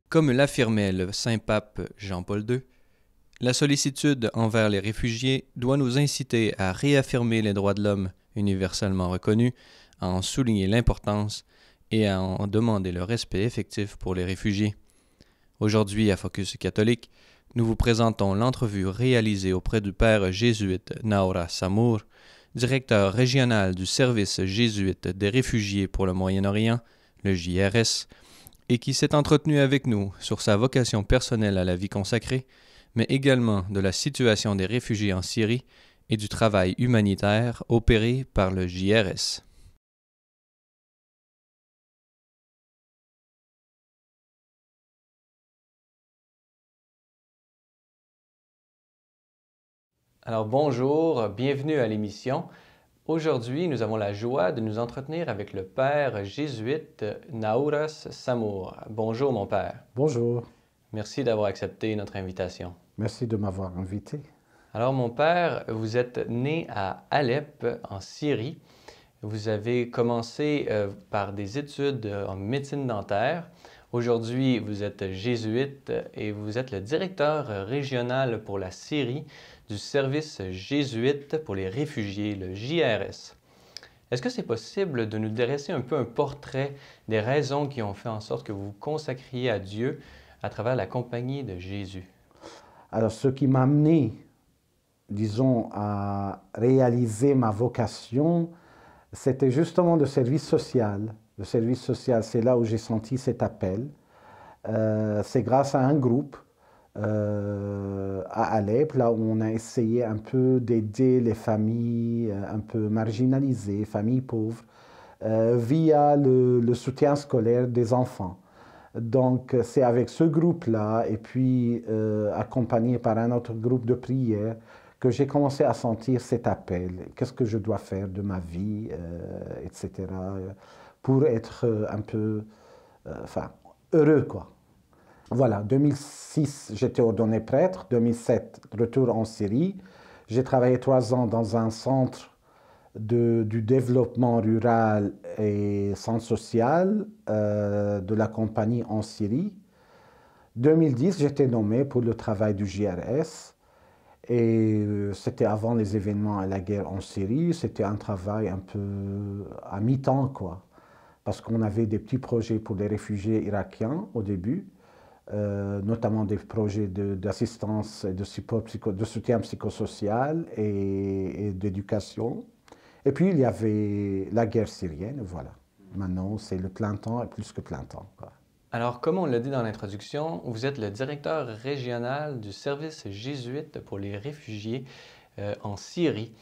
Comme l'affirmait le Saint-Pape Jean-Paul II, la sollicitude envers les réfugiés doit nous inciter à réaffirmer les droits de l'homme universellement reconnus, à en souligner l'importance et à en demander le respect effectif pour les réfugiés. Aujourd'hui, à Focus catholique, nous vous présentons l'entrevue réalisée auprès du père jésuite Naura Samour, directeur régional du service jésuite des réfugiés pour le Moyen-Orient, le JRS, et qui s'est entretenu avec nous sur sa vocation personnelle à la vie consacrée, mais également de la situation des réfugiés en Syrie et du travail humanitaire opéré par le JRS. Alors bonjour, bienvenue à l'émission. Aujourd'hui, nous avons la joie de nous entretenir avec le père jésuite Nauras Samour. Bonjour mon père. Bonjour, Merci d'avoir accepté notre invitation. merci de m'avoir invité. Alors mon père, vous êtes né à Alep, en Syrie. Vous avez commencé par des études en médecine dentaire. Aujourd'hui, vous êtes jésuite et vous êtes le directeur régional pour la Syrie du service jésuite pour les réfugiés, le JRS. Est-ce que c'est possible de nous dresser un peu un portrait des raisons qui ont fait en sorte que vous vous consacriez à Dieu à travers la compagnie de Jésus? Alors, ce qui m'a amené, disons, à réaliser ma vocation, c'était justement le service social. Le service social, c'est là où j'ai senti cet appel. C'est grâce à un groupe à Alep, là où on a essayé un peu d'aider les familles un peu marginalisées, familles pauvres, via le soutien scolaire des enfants. Donc, c'est avec ce groupe-là, et puis accompagné par un autre groupe de prière, que j'ai commencé à sentir cet appel. Qu'est-ce que je dois faire de ma vie, etc., pour être un peu, heureux, quoi. Voilà, 2006, j'étais ordonné prêtre. 2007, retour en Syrie. J'ai travaillé 3 ans dans un centre du développement rural et centre social de la compagnie en Syrie. 2010, j'étais nommé pour le travail du JRS et c'était avant les événements et la guerre en Syrie. C'était un travail un peu à mi-temps, quoi, parce qu'on avait des petits projets pour les réfugiés irakiens au début, notamment des projets d'assistance et de soutien psychosocial et d'éducation. Et puis, il y avait la guerre syrienne, voilà. Maintenant, c'est le plein temps et plus que plein temps, quoi. Alors, comme on l'a dit dans l'introduction, vous êtes le directeur régional du service jésuite pour les réfugiés en Syrie.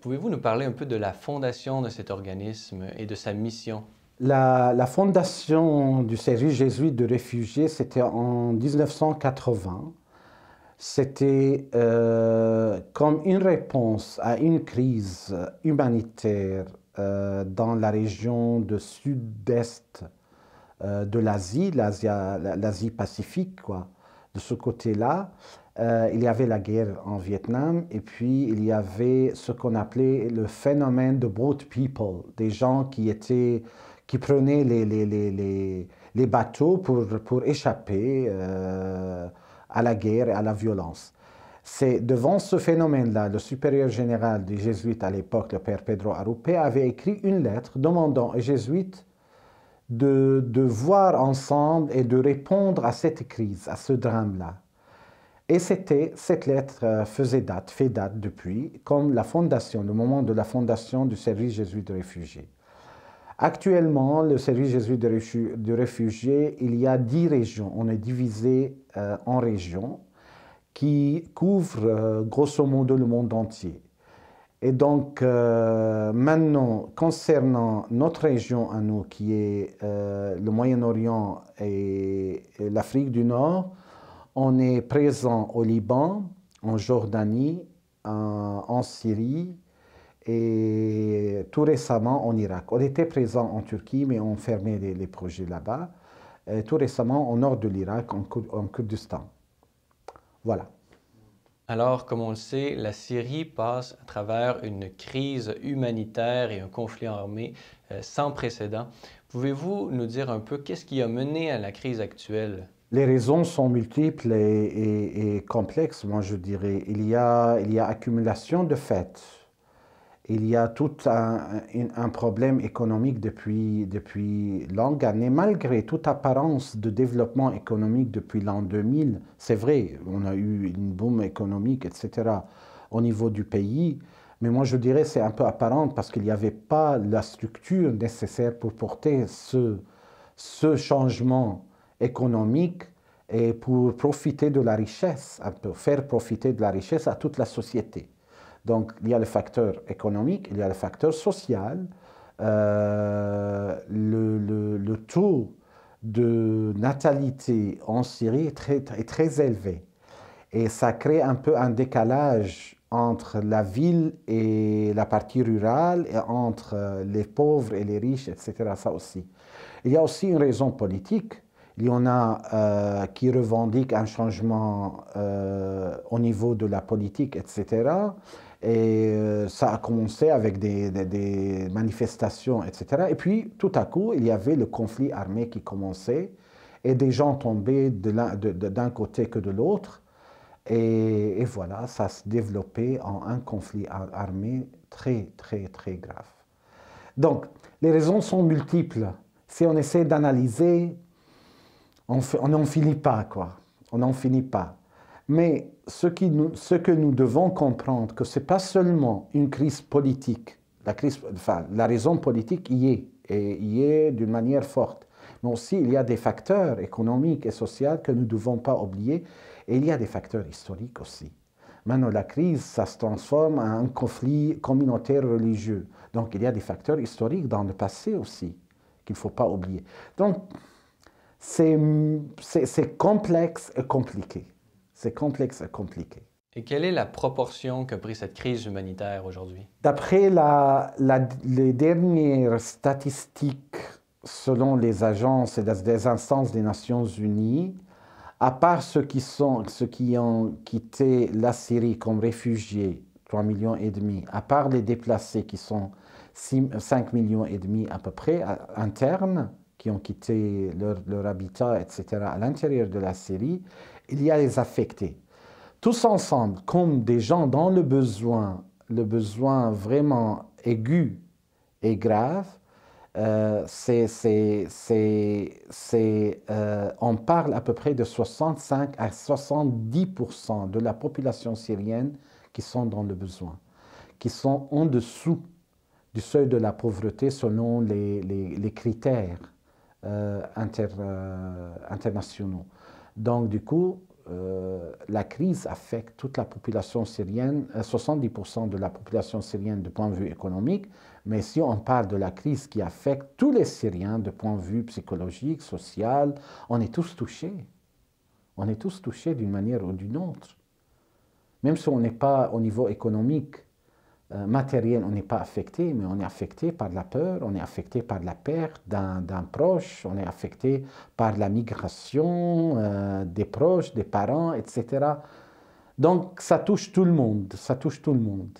Pouvez-vous nous parler un peu de la fondation de cet organisme et de sa mission? La fondation du service jésuite de réfugiés, c'était en 1980. C'était comme une réponse à une crise humanitaire dans la région de sud-est de l'Asie Pacifique, quoi. De ce côté-là, il y avait la guerre en Vietnam et puis il y avait ce qu'on appelait le phénomène de boat people, des gens qui prenaient les bateaux pour échapper à la guerre et à la violence. C'est devant ce phénomène-là, le supérieur général des jésuites à l'époque, le père Pedro Arrupe, avait écrit une lettre demandant aux jésuites de voir ensemble et de répondre à cette crise, à ce drame-là. Et cette lettre fait date depuis, comme la fondation, le moment de la fondation du service jésuite de réfugiés. Actuellement, le service jésuite de réfugiés, il y a 10 régions. On est divisé en régions qui couvrent grosso modo le monde entier. Et donc, maintenant, concernant notre région à nous, qui est le Moyen-Orient et l'Afrique du Nord, on est présent au Liban, en Jordanie, en Syrie et tout récemment en Irak. On était présent en Turquie, mais on fermait les projets là-bas. Et tout récemment au nord de l'Irak, en Kurdistan. Voilà. Alors, comme on le sait, la Syrie passe à travers une crise humanitaire et un conflit armé sans précédent. Pouvez-vous nous dire un peu qu'est-ce qui a mené à la crise actuelle? Les raisons sont multiples et complexes, moi je dirais. Il y a accumulation de faits. Il y a tout un problème économique depuis longues années, malgré toute apparence de développement économique depuis l'an 2000. C'est vrai, on a eu une boom économique, etc., au niveau du pays. Mais moi, je dirais que c'est un peu apparent parce qu'il n'y avait pas la structure nécessaire pour porter ce changement économique et pour profiter de la richesse, un peu, faire profiter de la richesse à toute la société. Donc, il y a le facteur économique, il y a le facteur social. Le taux de natalité en Syrie est très élevé. Et ça crée un peu un décalage entre la ville et la partie rurale, et entre les pauvres et les riches, etc. Ça aussi. Il y a aussi une raison politique. Il y en a qui revendiquent un changement au niveau de la politique, etc. Et ça a commencé avec des manifestations, etc. Et puis, tout à coup, il y avait le conflit armé qui commençait et des gens tombaient d'un côté que de l'autre. Et voilà, ça se développait en un conflit armé très, très, très grave. Donc, les raisons sont multiples. Si on essaie d'analyser, on n'en finit pas, quoi. On n'en finit pas. Mais ce que nous devons comprendre, que ce n'est pas seulement une crise politique. La raison politique y est, et y est d'une manière forte. Mais aussi, il y a des facteurs économiques et sociaux que nous ne devons pas oublier. Et il y a des facteurs historiques aussi. Maintenant, la crise, ça se transforme en un conflit communautaire religieux. Donc, il y a des facteurs historiques dans le passé aussi qu'il ne faut pas oublier. Donc, c'est complexe et compliqué. C'est complexe et compliqué. Et quelle est la proportion qu'a pris cette crise humanitaire aujourd'hui? D'après les dernières statistiques, selon les agences et les instances des Nations Unies, à part ceux qui ont quitté la Syrie comme réfugiés, 3,5 millions, à part les déplacés qui sont 5,5 millions à peu près, internes, qui ont quitté leur habitat, etc., à l'intérieur de la Syrie, il y a les affectés. Tous ensemble, comme des gens dans le besoin vraiment aigu et grave, on parle à peu près de 65 à 70% de la population syrienne qui sont dans le besoin, qui sont en dessous du seuil de la pauvreté selon les critères internationaux. Donc, du coup, la crise affecte toute la population syrienne, 70% de la population syrienne de point de vue économique, mais si on parle de la crise qui affecte tous les Syriens de point de vue psychologique, social, on est tous touchés. On est tous touchés d'une manière ou d'une autre. Même si on n'est pas au niveau économique, matériel, on n'est pas affecté, mais on est affecté par la peur, on est affecté par la perte d'un proche, on est affecté par la migration des proches, des parents, etc. Donc ça touche tout le monde, ça touche tout le monde.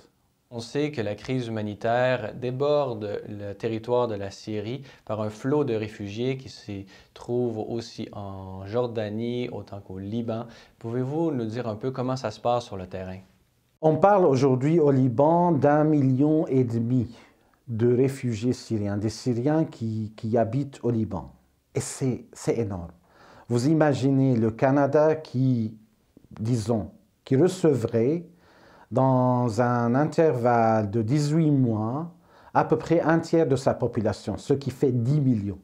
On sait que la crise humanitaire déborde le territoire de la Syrie par un flot de réfugiés qui se trouvent aussi en Jordanie autant qu'au Liban. Pouvez-vous nous dire un peu comment ça se passe sur le terrain? On parle aujourd'hui au Liban d'1,5 million de réfugiés syriens, des Syriens qui habitent au Liban. Et c'est énorme. Vous imaginez le Canada qui recevrait dans un intervalle de 18 mois à peu près un tiers de sa population, ce qui fait 10 millions.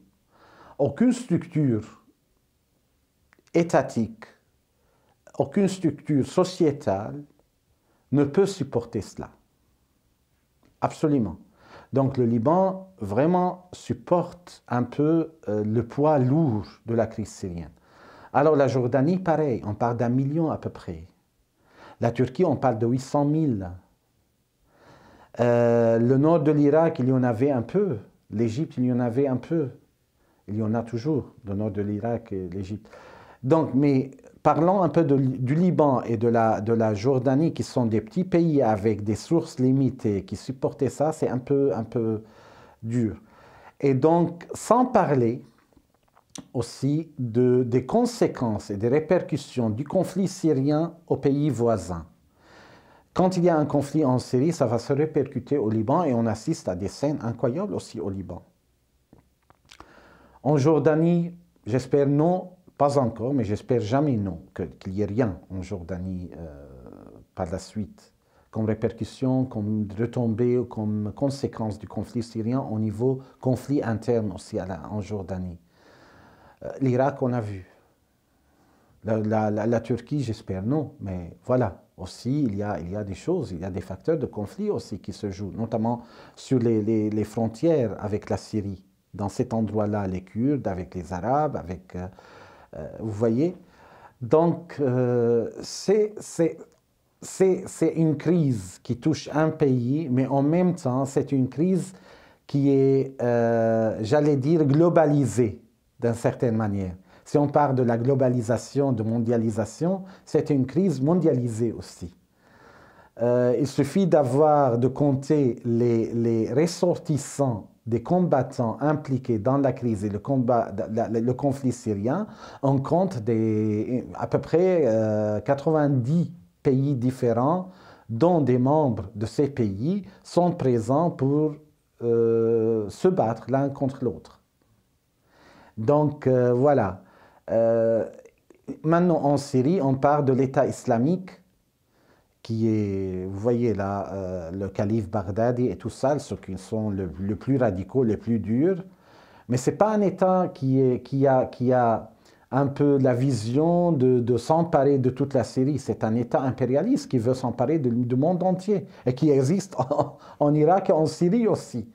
Aucune structure étatique, aucune structure sociétale ne peut supporter cela. Absolument. Donc le Liban vraiment supporte un peu le poids lourd de la crise syrienne. Alors la Jordanie, pareil, on parle d'1 million à peu près. La Turquie, on parle de 800 000. Le nord de l'Irak, il y en avait un peu. L'Égypte, il y en avait un peu. Il y en a toujours, le nord de l'Irak et l'Égypte. Donc, mais parlons un peu du Liban et de la Jordanie, qui sont des petits pays avec des sources limitées, qui supportaient ça, c'est un peu dur. Et donc, sans parler aussi des conséquences et des répercussions du conflit syrien aux pays voisins. Quand il y a un conflit en Syrie, ça va se répercuter au Liban et on assiste à des scènes incroyables aussi au Liban. En Jordanie, j'espère non, pas encore, mais j'espère jamais non, qu'il n'y ait rien en Jordanie par la suite, comme répercussion, comme retombée, comme conséquence du conflit syrien au niveau conflit interne aussi en Jordanie. L'Irak, on a vu. La Turquie, j'espère non, mais voilà. Aussi, il y a des choses, il y a des facteurs de conflit aussi qui se jouent, notamment sur les frontières avec la Syrie. Dans cet endroit-là, les Kurdes, avec les Arabes, avec... vous voyez? Donc, c'est une crise qui touche un pays, mais en même temps, c'est une crise qui est, j'allais dire, globalisée d'une certaine manière. Si on parle de la globalisation, de mondialisation, c'est une crise mondialisée aussi. Il suffit de compter les ressortissants des combattants impliqués dans la crise et le conflit syrien. On compte à peu près 90 pays différents dont des membres de ces pays sont présents pour se battre l'un contre l'autre. Donc voilà. Maintenant en Syrie, on parle de l'État islamique qui est, vous voyez là, le calife Baghdadi et tout ça, ceux qui sont le plus radicaux, les plus durs. Mais ce n'est pas un État qui a un peu la vision de s'emparer de toute la Syrie. C'est un État impérialiste qui veut s'emparer du monde entier et qui existe en Irak et en Syrie aussi.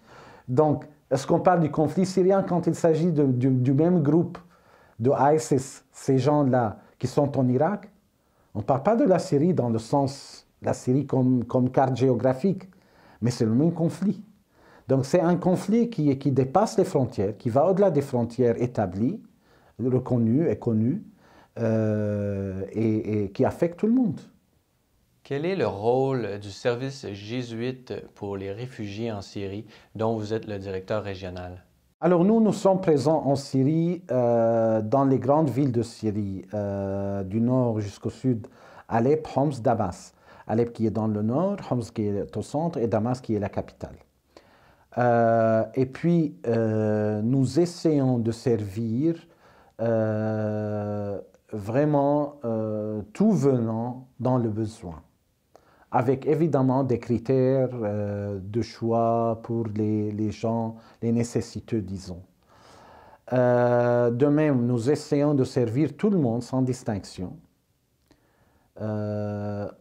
Donc, est-ce qu'on parle du conflit syrien quand il s'agit du même groupe de ISIS, ces gens-là qui sont en Irak? On ne parle pas de la Syrie dans le sens, la Syrie comme carte géographique, mais c'est le même conflit. Donc c'est un conflit qui dépasse les frontières, qui va au-delà des frontières établies, reconnues et connues, et qui affecte tout le monde. Quel est le rôle du service jésuite pour les réfugiés en Syrie, dont vous êtes le directeur régional? Alors nous sommes présents en Syrie, dans les grandes villes de Syrie, du nord jusqu'au sud, Alep, Homs, Damas. Alep qui est dans le nord, Homs qui est au centre et Damas qui est la capitale. Et puis nous essayons de servir vraiment tout venant dans le besoin, avec évidemment des critères de choix pour les gens, les nécessiteux, disons. De même, nous essayons de servir tout le monde sans distinction,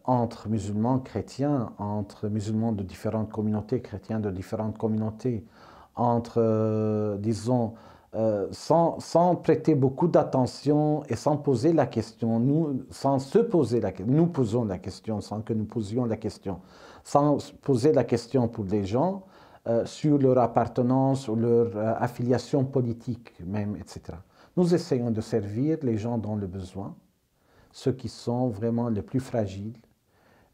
entre musulmans, chrétiens, entre musulmans de différentes communautés, chrétiens de différentes communautés, entre, disons, sans prêter beaucoup d'attention et sans poser la question, nous posons la question sans que nous posions la question, sans poser la question pour les gens sur leur appartenance ou leur affiliation politique même, etc. Nous essayons de servir les gens dans le besoin, ceux qui sont vraiment les plus fragiles,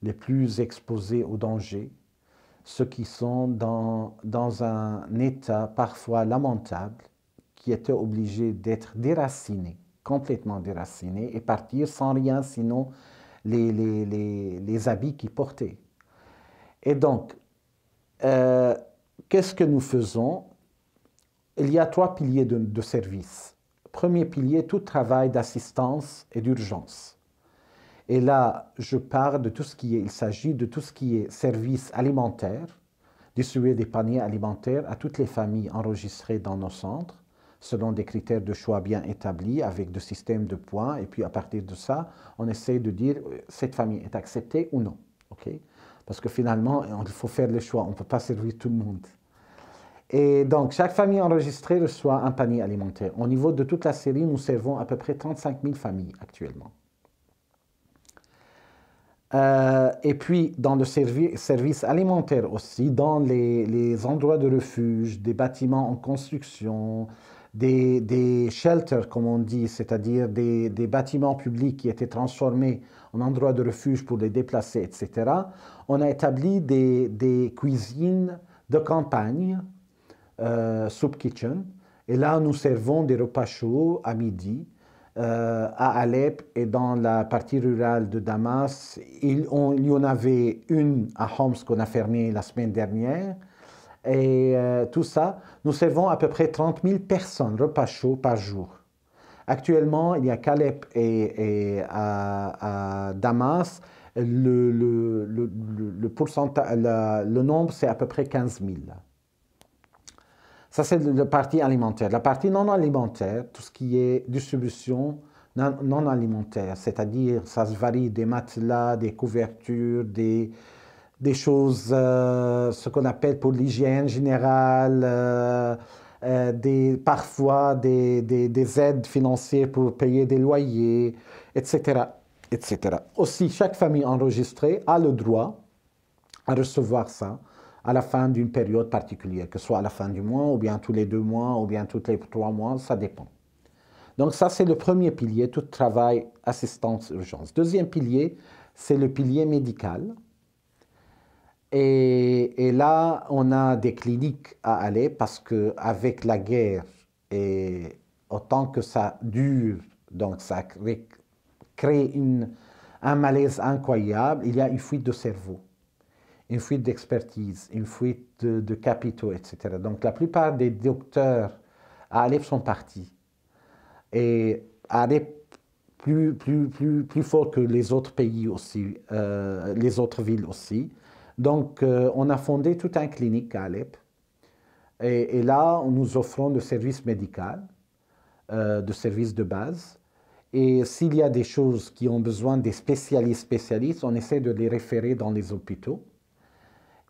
les plus exposés au danger, ceux qui sont dans un état parfois lamentable, qui étaient obligés d'être déracinés, complètement déracinés, et partir sans rien sinon les habits qu'ils portaient. Et donc, qu'est-ce que nous faisons? Il y a 3 piliers de service. Premier pilier, tout travail d'assistance et d'urgence. Et là, je parle de tout ce qui est, il s'agit de tout ce qui est service alimentaire, distribuer des paniers alimentaires à toutes les familles enregistrées dans nos centres, selon des critères de choix bien établis, avec des systèmes de points, et puis à partir de ça, on essaie de dire cette famille est acceptée ou non. Okay? Parce que finalement, il faut faire le choix, on ne peut pas servir tout le monde. Et donc, chaque famille enregistrée reçoit un panier alimentaire. Au niveau de toute la Syrie, nous servons à peu près 35 000 familles actuellement. Et puis, dans le service alimentaire aussi, dans les endroits de refuge, des bâtiments en construction, des shelters, comme on dit, c'est-à-dire des bâtiments publics qui étaient transformés en endroits de refuge pour les déplacés, etc. On a établi des cuisines de campagne, soup kitchen, Et là, nous servons des repas chauds à midi à Alep et dans la partie rurale de Damas. Il y en avait une à Homs qu'on a fermée la semaine dernière. Et tout ça, nous servons à peu près 30 000 personnes, repas chauds par jour. Actuellement, il y a qu'Alep et à Damas, le nombre, c'est à peu près 15 000. Ça, c'est la partie alimentaire. La partie non alimentaire, tout ce qui est distribution non alimentaire, c'est-à-dire, ça se varie des matelas, des couvertures, des choses, ce qu'on appelle pour l'hygiène générale, parfois des aides financières pour payer des loyers, etc., etc. Aussi, chaque famille enregistrée a le droit à recevoir ça à la fin d'une période particulière, que ce soit à la fin du mois, ou bien tous les 2 mois, ou bien tous les 3 mois, ça dépend. Donc ça, c'est le premier pilier, tout travail, assistance, urgence. Deuxième pilier, c'est le pilier médical. Et là, on a des cliniques à aller parce qu'avec la guerre, et autant que ça dure, donc ça crée un malaise incroyable, il y a une fuite de cerveau, une fuite d'expertise, une fuite de capitaux, etc. Donc la plupart des docteurs à Alep sont partis. Et Alep, plus fort que les autres pays aussi, les autres villes aussi. Donc, on a fondé toute une clinique à Alep. Et là, nous offrons le service médical, de service de base. Et s'il y a des choses qui ont besoin des spécialistes, on essaie de les référer dans les hôpitaux.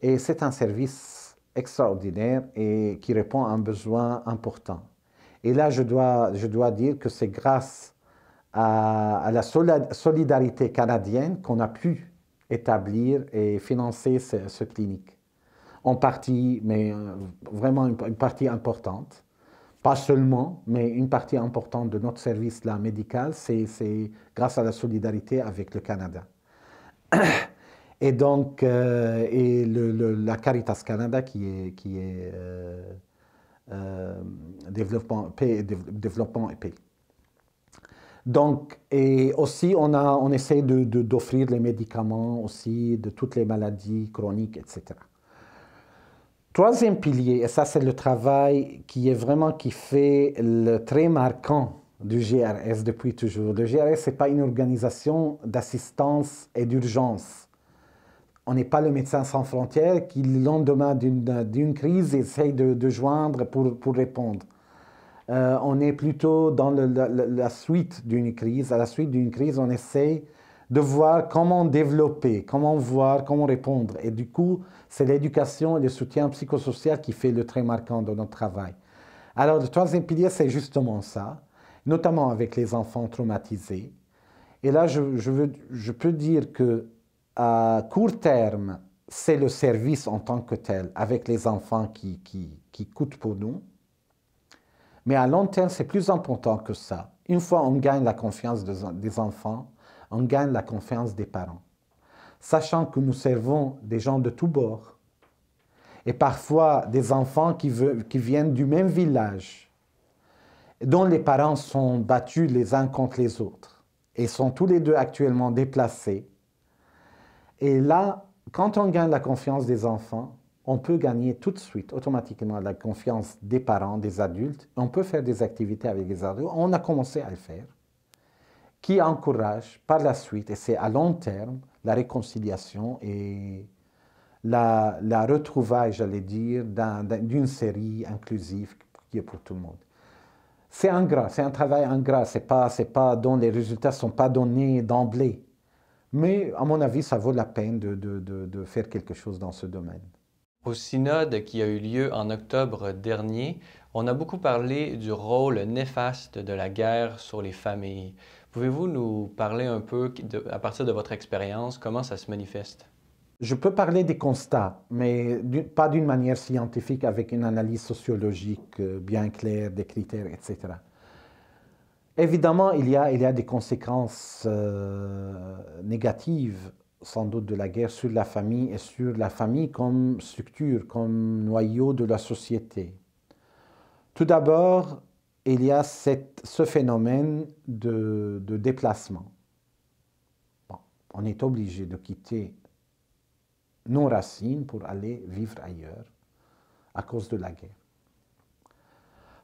Et c'est un service extraordinaire et qui répond à un besoin important. Et là, je dois dire que c'est grâce à la solidarité canadienne qu'on a pu établir et financer ce clinique. En partie, mais vraiment une partie importante. Pas seulement, mais une partie importante de notre service là, médical, c'est grâce à la solidarité avec le Canada. Et donc, la Caritas Canada qui est développement et paix. Donc, et aussi, on essaie d'offrir les médicaments aussi, de toutes les maladies chroniques, etc. Troisième pilier, et ça c'est le travail qui fait le trait marquant du GRS depuis toujours. Le GRS, ce n'est pas une organisation d'assistance et d'urgence. On n'est pas le Médecins sans frontières qui, le lendemain d'une crise, essaye de joindre pour répondre. On est plutôt dans la suite d'une crise. À la suite d'une crise, on essaie de voir comment développer, comment voir, comment répondre. Et du coup, c'est l'éducation et le soutien psychosocial qui fait le trait marquant de notre travail. Alors, le troisième pilier, c'est justement ça, notamment avec les enfants traumatisés. Et là, je peux dire qu'à court terme, c'est le service en tant que tel, avec les enfants qui coûte pour nous. Mais à long terme, c'est plus important que ça. Une fois on gagne la confiance des enfants, on gagne la confiance des parents. Sachant que nous servons des gens de tous bords, et parfois des enfants qui viennent du même village, dont les parents sont battus les uns contre les autres, et sont tous les deux actuellement déplacés. Et là, quand on gagne la confiance des enfants, on peut gagner tout de suite, automatiquement, la confiance des parents, des adultes. On peut faire des activités avec les adultes. On a commencé à le faire, qui encourage par la suite, et c'est à long terme, la réconciliation et la retrouvaille, j'allais dire, d'une série inclusive qui est pour tout le monde. C'est ingrat, c'est un travail ingrat, c'est pas dont les résultats ne sont pas donnés d'emblée. Mais à mon avis, ça vaut la peine de faire quelque chose dans ce domaine. Au synode qui a eu lieu en octobre dernier, on a beaucoup parlé du rôle néfaste de la guerre sur les familles. Pouvez-vous nous parler un peu, à partir de votre expérience, comment ça se manifeste? Je peux parler des constats, mais pas d'une manière scientifique avec une analyse sociologique bien claire, des critères, etc. Évidemment, il y a des conséquences négatives sans doute de la guerre sur la famille et sur la famille comme structure, comme noyau de la société. Tout d'abord, il y a ce phénomène de déplacement. Bon, on est obligé de quitter nos racines pour aller vivre ailleurs à cause de la guerre.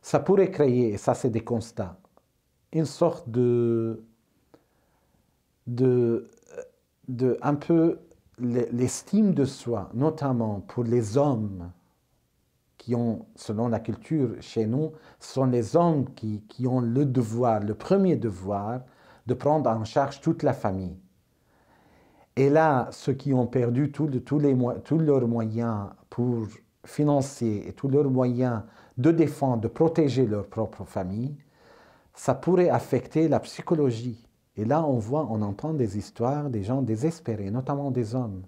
Ça pourrait créer, et ça c'est des constats, une sorte un peu l'estime de soi, notamment pour les hommes qui ont, selon la culture chez nous, sont les hommes qui ont le devoir, le premier devoir, de prendre en charge toute la famille. Et là, ceux qui ont perdu tous leurs moyens pour financer et tous leurs moyens de défendre, de protéger leur propre famille, ça pourrait affecter la psychologie. Et là, on entend des histoires des gens désespérés, notamment des hommes.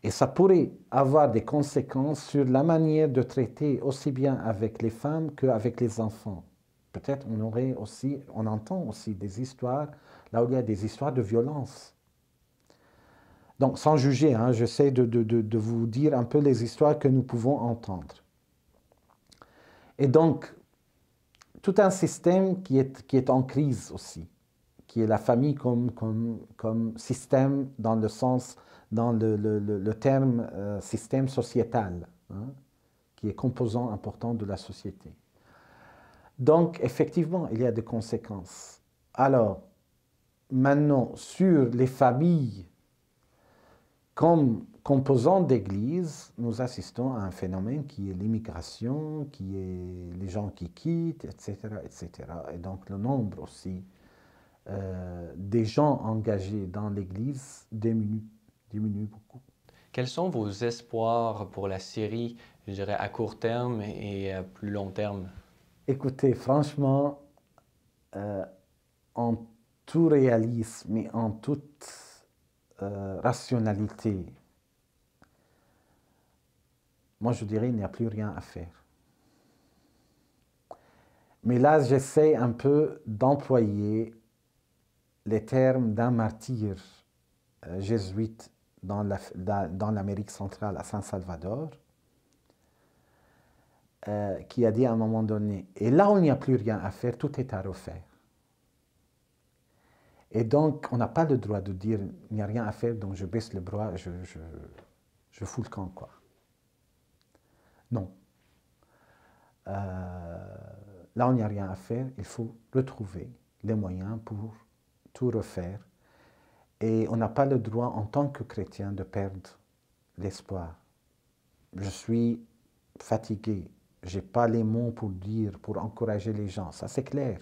Et ça pourrait avoir des conséquences sur la manière de traiter aussi bien avec les femmes qu'avec les enfants. Peut-être on entend aussi des histoires, là où il y a des histoires de violence. Donc, sans juger, hein, j'essaie de vous dire un peu les histoires que nous pouvons entendre. Et donc, tout un système qui est en crise aussi, qui est la famille comme système dans le sens, dans le terme système sociétal, hein, qui est composant important de la société. Donc, effectivement, il y a des conséquences. Alors, maintenant, sur les familles, comme composant d'Église, nous assistons à un phénomène qui est l'immigration, qui est les gens qui quittent, etc., etc. Et donc le nombre aussi des gens engagés dans l'Église diminue beaucoup. Quels sont vos espoirs pour la Syrie, je dirais, à court terme et à plus long terme? Écoutez, franchement, en tout réalisme et en toute rationalité, moi je dirais qu'il n'y a plus rien à faire. Mais là, j'essaie un peu d'employer les termes d'un martyr jésuite dans l'Amérique centrale, à San Salvador, qui a dit à un moment donné, et là où il n'y a plus rien à faire, tout est à refaire. Et donc, on n'a pas le droit de dire, il n'y a rien à faire, donc je baisse le bras, je fous le camp, quoi. Non. Là où il n'y a rien à faire, il faut retrouver les moyens pour tout refaire. Et on n'a pas le droit, en tant que chrétien, de perdre l'espoir. Je suis fatigué, je n'ai pas les mots pour dire, pour encourager les gens, ça c'est clair.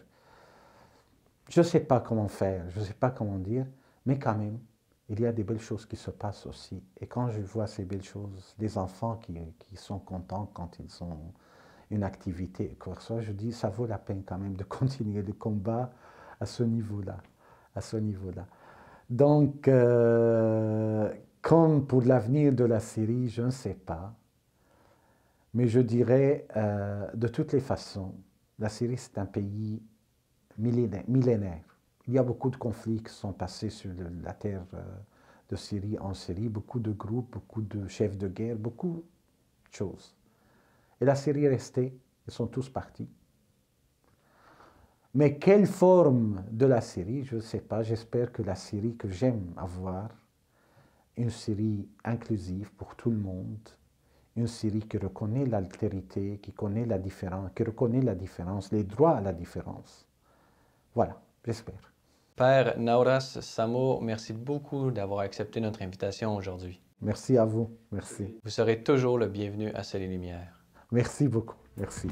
Je ne sais pas comment faire, je ne sais pas comment dire, mais quand même, il y a des belles choses qui se passent aussi. Et quand je vois ces belles choses, des enfants qui sont contents quand ils ont une activité, quoi que ce soit, je dis, ça vaut la peine quand même de continuer le combat à ce niveau-là. Donc, comme pour l'avenir de la Syrie, je ne sais pas. Mais je dirais, de toutes les façons, la Syrie, c'est un pays millénaire. Il y a beaucoup de conflits qui sont passés sur la terre de Syrie en Syrie, beaucoup de groupes, beaucoup de chefs de guerre, beaucoup de choses. Et la Syrie est restée, ils sont tous partis. Mais quelle forme de la Syrie, je ne sais pas. J'espère que la Syrie que j'aime avoir, une Syrie inclusive pour tout le monde, une Syrie qui reconnaît l'altérité, qui reconnaît la différence, les droits à la différence. Voilà, j'espère. Père Nauras Samo, merci beaucoup d'avoir accepté notre invitation aujourd'hui. Merci à vous, merci. Vous serez toujours le bienvenu à Soleil Lumière. Merci beaucoup, merci.